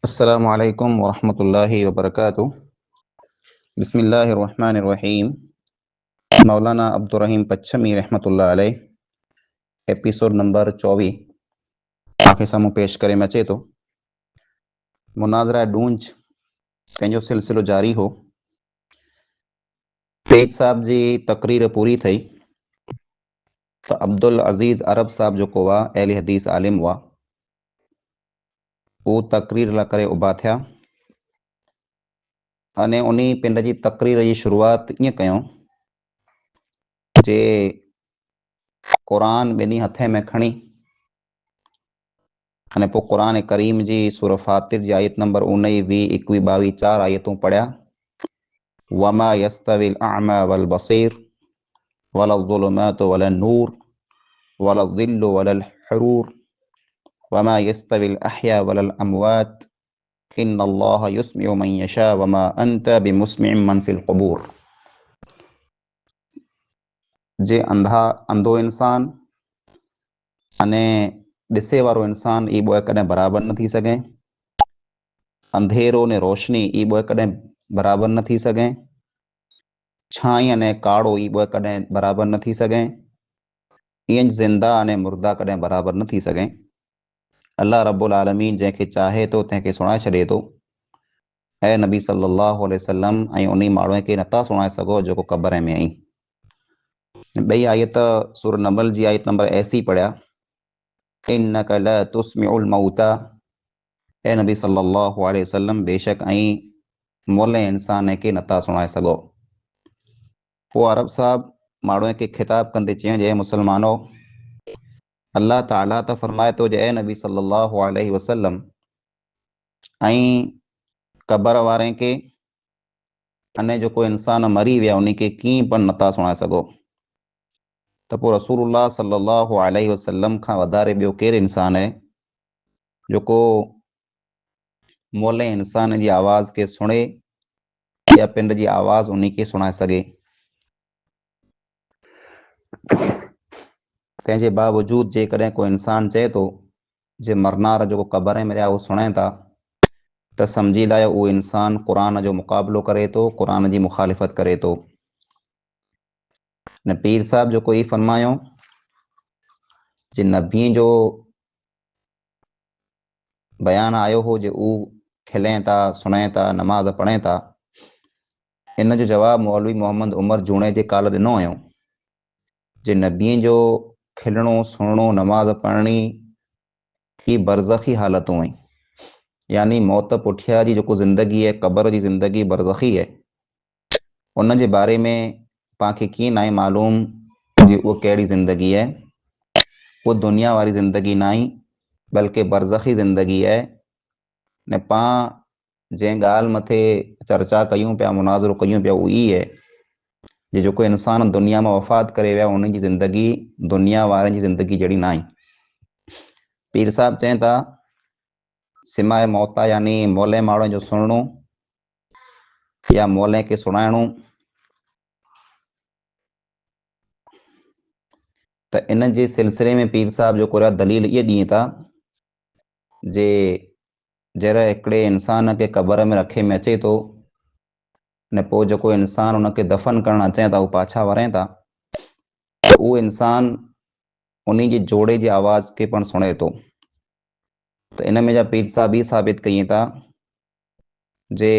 अस्सलामु अलैकुम वरहमतुल्लाहि वबरकातुह। बिस्मिल्लाहिर्रहमानिर्रहीम। मौलाना अब्दुर्रहीम पच्छमी रहमतुल्लाह अलैह एपिसोड नंबर 24 आखे साम्हूं पेश करे में अचे थो। मुनाज़रा डूंज कंहिंजो सिलसिलो जारी हो। पेज साहब जी तकरीर पूरी थी तो अब्दुल अज़ीज़ अरब साहब जो को अहले हदीस आलिम हुआ, वो तकरीर ला करे उभा थिया अने उन्हीं पिंड जी तकरीर जी शुरुआत ईअं कयूं जे क़ुरान ॿिन्ही हथे में खणी अने पोइ क़ुरान करीम जी सूरह फातिर जी आयत नंबर 19, 20, 21, 22 4 आयतूं पढ़िया। वमा यस्तविल अअमा वल बसीर वलल ज़ुलुमातु वलन नूर वलल ज़िल्लु वलल हुरूर वमा यस्तविल अहया वलल अमवात इन्नल्लाह युस्मिउ मन यशा वमा अंत बिमुस्मिइन मन फिल क़ुबूर। जे अंधो इंसान अने ॾिसे वारो इंसान ई ॿ कॾहिं बराबरि न थी सघे। अंधेरो ने रोशनी ई ॿ कॾहिं बराबरि न थी सघे। छाई अने काड़ो ई ॿ कॾहिं बराबरि न थी सघे। ईअं ज़िंदा अने मुर्दा कॾहिं बराबरि न थी सघे। अल्लाह रब्बुल आलमीन जंहिंखे चाहे थो तंहिंखे सुणाए छॾे थो। ऐं नबी सल्लल्लाहु अलैहि वसल्लम ऐं उन माण्हूअ खे नथा सुणाए सघो जेको क़बर में आई। ॿई आयत सूरह नमल जी आयत नंबर 80 पढ़िया। इन्नका ला तुस्मिउल मौता, ऐं नबी सल्लल्लाहु अलैहि वसल्लम बेशक ऐं मोले इंसान खे नथा सुणाए सघो। पोइ अरब साहब माण्हूअ खे ख़िताब कंदे चयां, जय मुसलमानो, अल्लाह ताला त फरमाए थो जय नबी सल्लल्लाहु अलैहि वसल्लम ऐं क़बर वारे खे अने जेको इंसान मरी विया उन खे कीअं पण नथा सुणाए सघो। त पोइ रसूलुल्लाह सल्लल्लाहु अलैहि वसल्लम खां वधारे ॿियो केरु इंसान आहे जेको मोले इंसान जी आवाज़ खे सुणे या पिंड जी आवाज़ उन खे सुणाए सघे। तंहिंजे बावजूद जेकॾहिं को इंसान चए थो जे मरनार जेको क़बर में रहिया उहो सुणे था त सम्झी लाइ उहो इंसान क़ुरान जो मुक़ाबिलो करे थो, क़ुरान जी मुखालिफ़त करे थो। न पीर साहब जेको ई फरमायो जे नबी जो बयान आयो हो जे उहो खिलें था, सुणे था, नमाज़ पढ़े था। इन जो जवाबु मौलवी मोहम्मद उमर जूणे जे काल ॾिनो हुयो जे नबी जो खिलणो, सुणणो, नमाज़ पढ़णी ही बरज़खी हालतूं आहिनि, यानी मौत पुठिया जी जेको ज़िंदगी आहे, क़बर जी ज़िंदगी बरज़खी आहे। उन जे बारे में पाण कीअं ना आहे मालूम जी उहा कहिड़ी ज़िंदगी आहे। वो दुनिया वारी ज़िंदगी ना आहे बल्कि बरज़खी ज़िंदगी है। ने पां जंहिं ॻाल्हि मथे चर्चा कयूं पिया, मुनाज़रो कयूं पिया, उहो ई है जे जेको इंसान दुनिया में वफ़ात करे विया उन जी ज़िंदगी दुनिया वारनि जी ज़िंदगी जहिड़ी ना आहे। पीर साहब चवनि था सिमाए मौता यानी मोले माण्हू जो सुणणो या मोले खे सुणाइणो। त इन जे सिलसिले में पीर साहब जो को दलील ये ॾिए था जे जहिड़ा हिकिड़े इंसान खे क़बर में रखे में अचे थो ने पोइ जेको इंसान उनखे दफ़न करणु अचे था, उहो पाछा वरे था, त उहो इंसान उन जी जोड़े जी आवाज़ खे पण सुणे थो। त इन में जा पीर साहब ई साबित कई था जे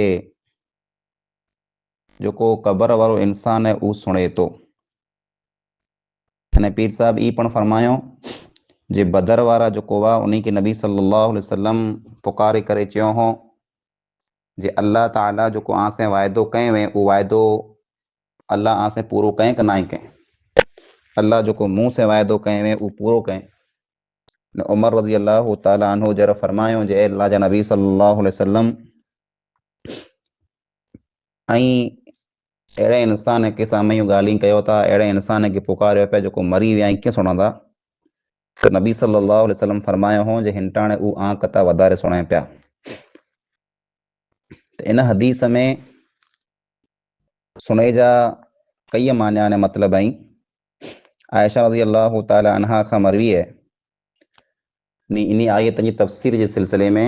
जेको क़बर वारो इंसान है उहो सुणे थो। अने पीर साहब ई पण फरमायो जे बदर वारा जेको हुआ उन खे नबी सल्लल्लाहु अलैहि वसल्लम पुकारे करे चयो हो जे अल्लाह ताला जेको आसे वाइदो कयो हुए उहो वाइदो अल्लाह आसे पूरो करें कि ना ही करें। अल्लाह जेको मुंह से वाइदो कयो हुए उहो पूरो करें। उमर रज़ी अल्लाह ताला अन्हु जरा फरमायो जे अल्लाह जा नबी सल्लल्लाहु अलैहि वसल्लम ऐं अहिड़े इंसान के साम्हूं इहो ॻाल्हियूं कयो था, अहिड़े इंसान खे पुकारियो पिया जेको मरी विया कीअं सुणंदा। त नबी सल्लल्लाहु अलैहि वसल्लम फरमायो हो जे हिनटाणे उहो आंक था वधारे सुणे पिया। त इन हदीस में सुणे जा कई मान्या ने मतिलब आई। आयशा रज़ी अल्लाह ताला अन्हा खां मरवी है इन आयत जी तफ़सीर जे सिलसिले में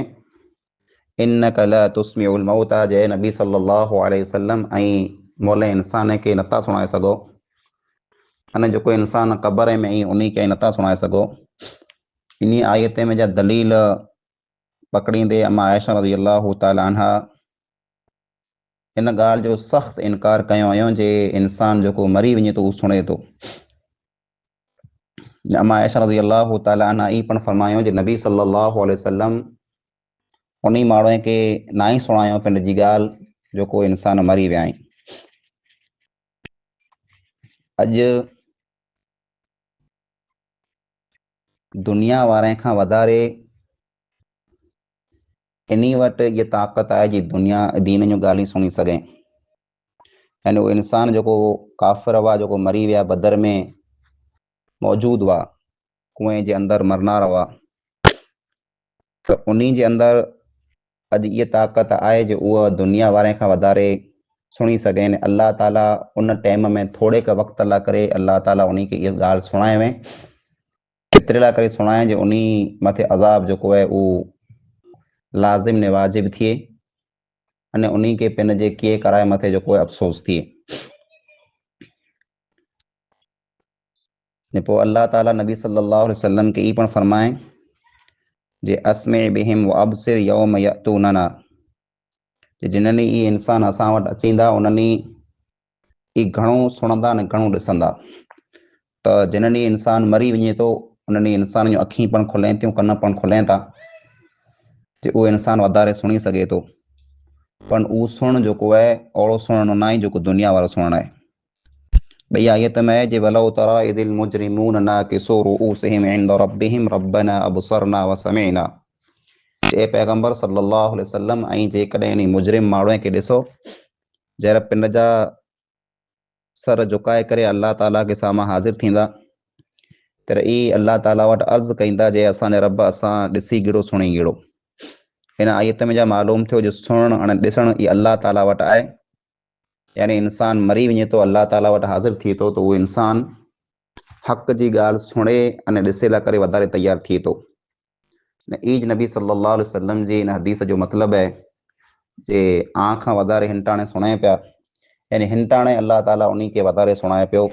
इन्नक ला तुस्मिउल मौता जय नबी सल्लल्लाहु अलैहि वसल्लम ऐं मोले इंसान खे नथा सुणाए सघो अने जेको इंसान क़बर में ऐं उन्ही खे नथा सुणाए सघो। इन आयत में जा दलील पकड़ींदे अम्मा आयशा रज़ी अल्लाह ताला अन्हा इन ॻाल्हि जो सख़्तु इनकार कयो हुयो जे इंसान जेको मरी वञे थो उहो सुणे थो। अम्मा आयशा रज़ी अल्लाह ताला अन्हा ई पण फरमायो जे नबी सल्लल्लाहु अलैहि वसल्लम उन माण्हू खे ना ई सुणायो पंहिंजी ॻाल्हि जेको इंसान मरी विया आहिनि। अॼु दुनिया वारे खां वधारे इन वटि इहा ताक़त आहे जी दुनिया दीन जूं ॻाल्हियूं सुणी सघे। यानी उहो इंसान जेको काफ़िर हुआ जेको मरी विया बदर में मौजूदु हुआ कुएं जे अंदरि मरनार हुआ त उन्ही जे अंदरि अॼु इहा ताक़त आहे जो उहा दुनिया वारे खां वधारे सुणी सघनि। अल्लाह ताला उन टाइम में थोरे क वक़्त लाइ करे अल्लाह ताला उन खे इहा ॻाल्हि सुणाए वई केतिरे लाइ करे सुणाए जो उन मथे अज़ाब जेको आहे उहो लाज़िम ने वाजिब थिए अने उन खे पंहिंजे किए कराए मथे जेको आहे अफ़सोस थिए। ने पोइ अल्लाह ताला नबी सल्लल्लाहु अलैहि वसल्लम खे ई पण फरमाए जे अस्मे बिहिम व अबसिर यौम यअतूनना जिन्हनि ई इंसान असां वटि अचींदा उन्हनि ई घणो सुणंदा ने घणो ॾिसंदा। त जिन्हनि ई इंसान मरी वञे थो उन्हनि इंसान जूं अखियूं पण खुलनि थियूं कन पण खुलनि था जे उहो इंसान वधारे सुणी सघे थो पण उहो सुण जेको आहे ओड़ो सुणणो न आहे जेको दुनिया वारो सुणणु आहे। भई आयत में जे वलो तरा इदिल मुजरिमून नाकिसू रुऊसिहिम इंद रब्बिहिम रब्बना अबसरना व समिअना ए पैगंबर सल्लल्लाहु अलैहि वसल्लम ऐं जेकॾहिं इन मुजरिम माण्हू खे ॾिसो जहिड़ा पिंड जा सर झुकाए करे अल्लाह ताला के साम्हूं हाज़िर थींदा तर ई अल्लाह ताला वटि अर्ज़ु कंदा जे असांजे रब असां ॾिसी गिड़ो सुणी गिड़ो। इन आयत में जा मालूम थियो जो सुणणु ऐं ॾिसणु ई अल्लाह ताला वटि आहे। यानी इंसान मरी वञे थो अल्लाह ताला वटि हाज़िर थिए थो त उहो इंसान हक़ जी ॻाल्हि सुणे अने ॾिसे लाइ करे वधारे तयारु थिए थो। ईज नबी सल्लल्लाहु अलैहि वसल्लम जी इन हदीस जो मतिलबु आहे जे आं खां वधारे हिनटाणे सुणे पिया यानी हिनटाणे अल्लाह ताला उन खे वधारे सुणाए पियो।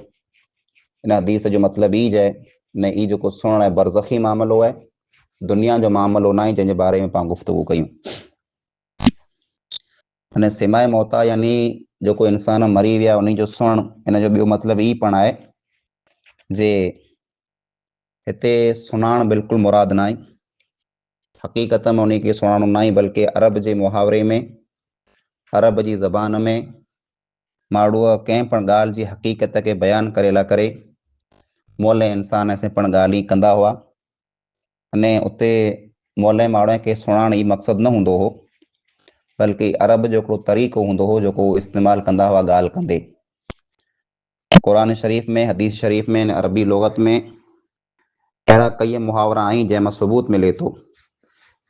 इन हदीस जो मतिलबु ई आहे न ई जेको सुणणु आहे बरज़खी मामिलो आहे दुनिया जो मामिलो न आहे जंहिंजे बारे में पाण गुफ़्तगू कयूं। अने सिमाए मौता यानी जेको इंसान मरी विया उन जो सुणणु इन जो ॿियो मतिलबु ई पण आहे जे हिते सुञाण बिल्कुलु मुराद न आहे हक़ीक़त में उन खे सुञाणो न आहे बल्कि अरब जे मुहावरे में अरब जी ज़बान में माण्हूअ कंहिं पण ॻाल्हि जी हक़ीक़त खे बयानु करे लाइ करे मोले इंसान से पण ॻाल्हि कंदा हुआ अने उते मोले माण्हू खे सुञाण ई मक़सदु न हूंदो हो बल्कि अरब जो हिकिड़ो तरीक़ो हूंदो हो जेको इस्तेमालु कंदा हुआ ॻाल्हि कंदे। क़ुरान शरीफ़ में हदीस शरीफ़ में अरबी लोगत में अहिड़ा कई मुहावरा आहिनि जंहिंमां सबूत मिले थो।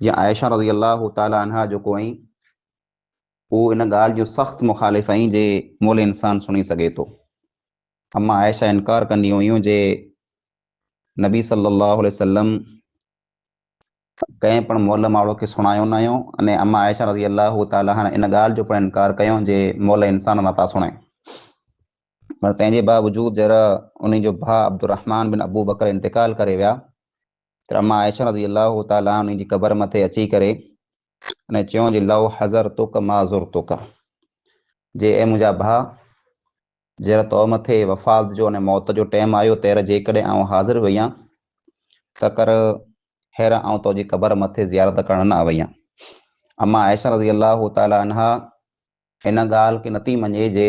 जीअं आयशा रज़ी अल्लाह ताला अन्हा जेको आई उहो इन ॻाल्हि जो सख़्तु मुखालिफ़ आई जे मोले इंसान सुणी सघे थो। अम्मा आयशा इनकार कंदी हुयूं जे नबी सल्लल्लाहु अलैहि वसल्लम कंहिं पण मोल माण्हू खे सुणायो न आहियो अने अम्मा आयशा रज़ी अल्लाह ताला इन ॻाल्हि जो पण इनकार कयो जे मोल इंसान नथा सुणाए। पर तंहिंजे बावजूद जरा उन जो भाउ अब्दुर्रहमान बिन अबू बकर इंतिकाल करे विया त अम्मा आयशा रज़ी अल्लाह ताला उन जी क़बर मथे अची करे अने चयो जे लव हज़र तुक माज़ुर तुक जे ए मुंहिंजा भाउ जहिड़ा तो मथे वफ़ात जो अने मौत जो टाइम आयो तहिड़ा जेकॾहिं आउं हाज़िर हुई आहियां त कर हेर आउं तुंहिंजी क़बर मथे ज़ियारत करण न आई आहियां। अम्मा आयशा रज़ी अल्लाह ताला अन्हा इन ॻाल्हि खे नथी मञे जे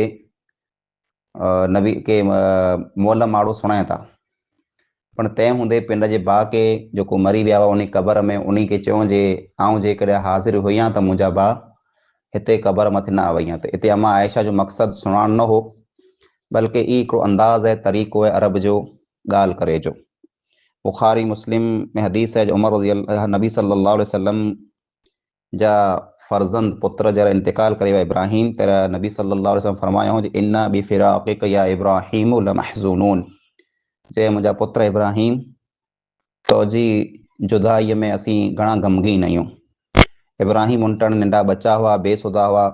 नबी के मोल माण्हू सुणाए था पण तंहिं हूंदे पिंड जे भाउ खे जेको मरी विया हुआ उन क़बर में उन खे चयो जे आउं जेकॾहिं हाज़िर हुई आहियां त मुंहिंजा भाउ हिते क़बर मथे न आई आहियां। त हिते अम्मा आयशा जो मक़सदु सुञाण न हो बल्कि ई हिकिड़ो अंदाज़ आहे तरीक़ो आहे अरब जो ॻाल्हि करे जो। बुखारी मुस्लिम में हदीस है जो उमर नबी सल्लल्लाहु अलैहि वसल्लम जा फर्जंद पुत्र जरा इंतिकाल करे विया इब्राहिम तेरा नबी सल्लल्लाहु अलैहि वसल्लम फरमायो जे इन्ना बिफिराक़िक या इब्राहिम लमहज़ूनून जे मुंहिंजा पुत्र इब्राहिम तुंहिंजी जुदाईअ में असीं घणा गमगीन आहियूं। इब्राहिम उनटण नंढा बच्चा हुआ, बेसुदा हुआ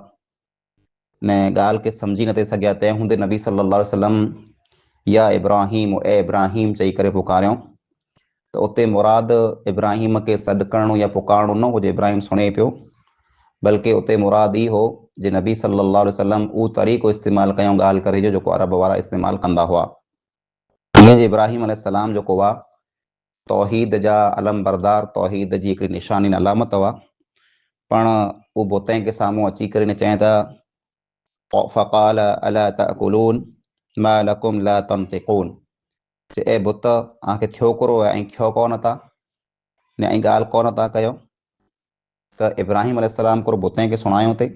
ने ॻाल्हि खे सम्झी न थे सघिया। तंहिं हूंदे नबी सल्लल्लाहु अलैहि वसल्लम या इब्राहिम ए इब्राहिम चई करे पुकारियो। त उते मुराद इब्राहिम खे सॾु करणो या पुकारणो न हुजे, इब्राहिम सुणे पियो, बल्कि उते मुराद ई हो जे नबी सल्लल्लाहु अलैहि वसल्लम उहो तरीक़ो इस्तेमालु कयूं ॻाल्हि करे जो जेको अरब वारा इस्तेमालु कंदा हुआ। ईअं इब्राहिम अलैहिस्सलाम जेको हुआ तौहीद जा अलम बरदार, तौहीद जी हिकिड़ी निशानी अलामत हुआ, पण उहो बुतनि के साम्हूं अची करे न चए था फ़क़ाल अला तअकुलून मा लकुम ला तंतिक़ून, जे ए बुत तव्हांखे थियो कुरो आहे ऐं खियो कोन था ने ऐं ॻाल्हि कोन था कयो। त इब्राहिम अलैहिस्सलाम कुरो बुतनि खे सुणायूं ते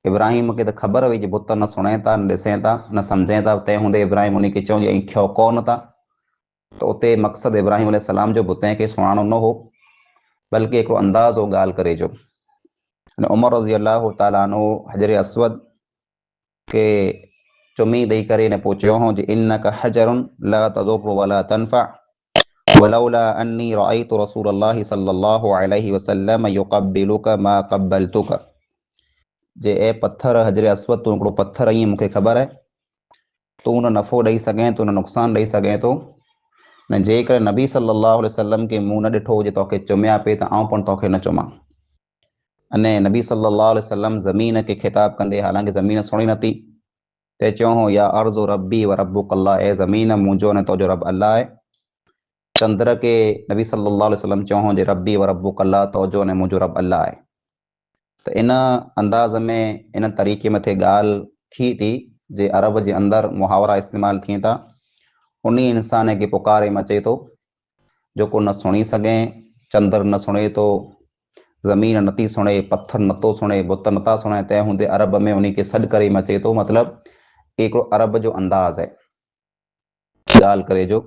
इब्राहिम खे त ख़बर हुई जे बुत न सुणे था, न ॾिसे था, न सम्झे था। तंहिं हूंदे इब्राहिम उन खे चऊं ऐं खियो कोन था। त उते मक़सदु इब्राहिम अलैहिस्सलाम जो बुतनि खे सुञाणो न हो, बल्कि हिकिड़ो अंदाज़ हो ॻाल्हि करे जो। उमर रज़ी अल्लाह ताला अन्हु हजर असवद के चुमी ॾेई करे न पोइ चयो हुओ जे इन्नक हजरुन ला तदुर्रु वला तनफ़अ वलौला अन्नी रअयतु रसूलल्लाहि सल्लल्लाहु अलैहि वसल्लम युक़ब्बिलुक मा क़ब्बलतुक, जे ए पत्थर हजर असवद तूं हिकिड़ो पत्थर ईअं मूंखे ख़बर आहे तूं न नफ़ो ॾेई सघें, तूं न नुक़सानु ॾेई सघें थो, न जेकर नबी सल्लल्लाहु अलैहि वसल्लम खे मूं न ॾिठो हुजे तोखे चुमिया पे त आउं पण तोखे न चुमां। अने नबी सल्लल्लाहु अलैहि वसल्लम ज़मीन खे ख़िताब कंदे, हालांकि ज़मीन सुणी नथी, ते चयो हो या अर्ज़ु रब्बी व रब्बुक अल्लाह, ए ज़मीन मुंहिंजो ने तुंहिंजो रब अल्लाह आहे। चंद्र के नबी सल्लल्लाहु अलैहि वसल्लम चयो हो जे रब्बी व रब्बुक अल्लाह, तुंहिंजो ने मुंहिंजो रब अल्लाह आहे। त इन अंदाज़ में इन तरीक़े मथे ॻाल्हि थी थी जे अरब जे अंदरि मुहावरा इस्तेमालु थियनि था। उन इंसान खे पुकारे मचे थो जेको न सुणी सघे, चंद्र न सुणे थो, ज़मीन नथी सुणे, पत्थर नथो सुणे, बुत नथा सुणे, तंहिं हूंदे अरब में उन खे सॾु करे मचे थो। मतिलबु हिकिड़ो अरब जो अंदाज़ आहे ॻाल्हि करे जो।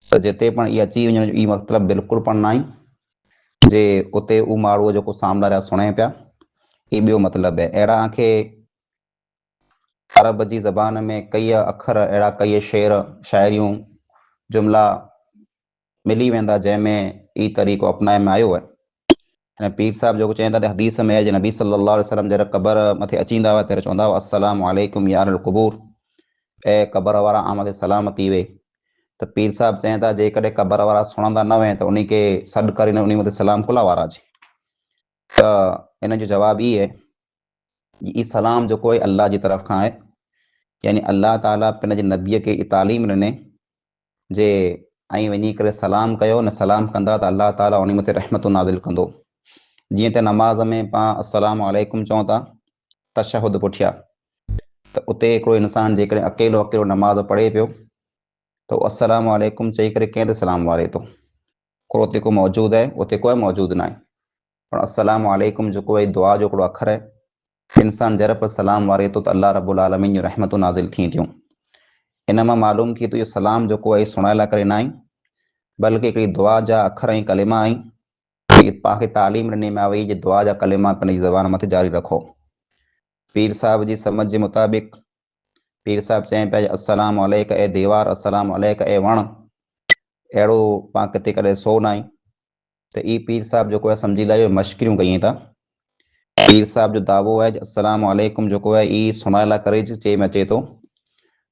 त जिते पण इहा अची वञे ई मतिलबु बिल्कुलु पण न आहे जे उते उहो माण्हू जेको साम्हूं वारा सुणे पिया, ही ॿियो मतिलबु आहे। अहिड़ा खे अरब जी ज़बान में कई अखर अहिड़ा, कई शेर शाइरियूं जुमिला मिली वेंदा जंहिंमें ई तरीक़ो अपनाए में आयो आहे। ऐं पीर साहिब जेको चवनि था हदीस में आहे जे नबी सल्लल्लाहु अलैहि वसल्लम जॾहिं क़बर मथे अचींदा हुआ त चवंदा हुआ अस्सलामु अलैकुम या अहलल क़ुबूर, ऐं क़बर वारा आमद सलाम थी वे। त पीर साहिब चवनि था जेकॾहिं क़बर वारा सुणंदा न वे त उन खे सॾु करे न उन मथे सलाम कुला वारा जी। त इन जो जवाबु ई आहे ई सलाम जेको आहे अल्लाह जी तरफ़ खां आहे, यानी अल्लाह ताला पंहिंजे नबीअ खे ई तालीम ॾिने जे ऐं वञी करे सलाम कयो, न सलाम कंदा त अल्लाह ताला उन मथे रहमत नाज़िल कंदो। जीअं त नमाज़ में पाण अस्सलामु अलैकुम चऊं था तशहुद पुठिया, त उते हिकिड़ो इंसानु जेकॾहिं अकेलो अकेलो नमाज़ पढ़े पियो त अस्सलामु अलैकुम चई करे कंहिं ते सलाम वारे थो, हिकिड़ो उते को मौजूदु आहे, उते कोई मौजूदु न आहे। पर अस्सलामु अलैकुम जेको आहे दुआ जो हिकिड़ो अखर आहे, इंसानु जर पर सलाम वारे थो त अल्लाह रब्बुल आलमीन जूं रहमतूं नाज़िल थियूं थियूं। इन मां मालूम थी थो इहो सलाम जेको आहे सुणाए लाइ करे न आहे, बल्कि हिकिड़ी दुआ जा अखर ऐं कलिमा आई तव्हांखे तालीम ॾिनी में वई जे दुआ जा कलिमा पंहिंजी ज़बान मथे जारी रखो। पीर साहिब जी समझ जे मुताबिक़ पीर साहिब चवनि पिया अस्सलामु अलैक ए दीवार, अस्सलामु अलैक ए वण, अहिड़ो पाण किथे कॾहिं सो न आहे। त ई पीर साहिब जेको आहे सम्झी लाहियो मश्किरियूं कयूं था। पीर साहिब जो दावो आहे अस्सलामु अलैकुम जेको आहे ई सुणाए लाइ करे चई में अचे थो।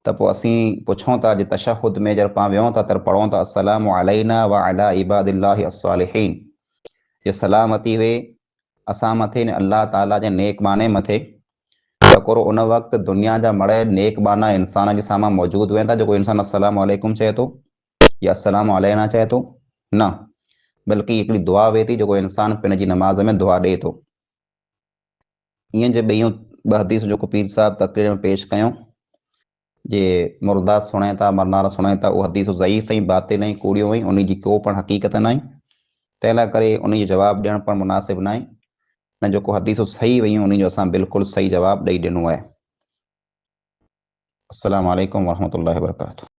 त पोइ असीं पुछूं था जे तशहुद में जॾहिं पाण वियूं था त पढ़ूं था अस्सलामु अलैना व अला इबादिल्लाहि अस्सालिहीन, जे सलामती वे असां मथे ने अल्लाह ताला जे नेक बाने मथे। त कोरो उन वक़्तु दुनिया जा मड़े नेक बाना इंसान जे साम्हूं मौजूदु वेंदा जेको इंसानु अस्सलामु अलैकुम चए थो या अस्सलामु अलैना चए थो, न बल्कि हिकिड़ी दुआ वे थी जेको इंसानु पंहिंजी नमाज़ में दुआ ॾिए थो। ईअं जे ॿियूं ॿ हदीस जेको पीर साहिब तक़रीर में पेश कयूं जे मुर्दा सुणे था, मरनारा सुणे था, उहा हदीस ज़ईफ़ ऐं बातिल ऐं कूड़ियूं ऐं उन जी को पण हक़ीक़त न आहे। तंहिं लाइ करे उन जो जवाबु ॾियणु पण मुनासिबु न आहे, न जेको हदीसूं सही वयूं उन जो असां बिल्कुलु सही जवाबु ॾेई ॾिनो आहे। अस्सलामु अलैकुम वरहमतुल्लाहि वबरकातुहू।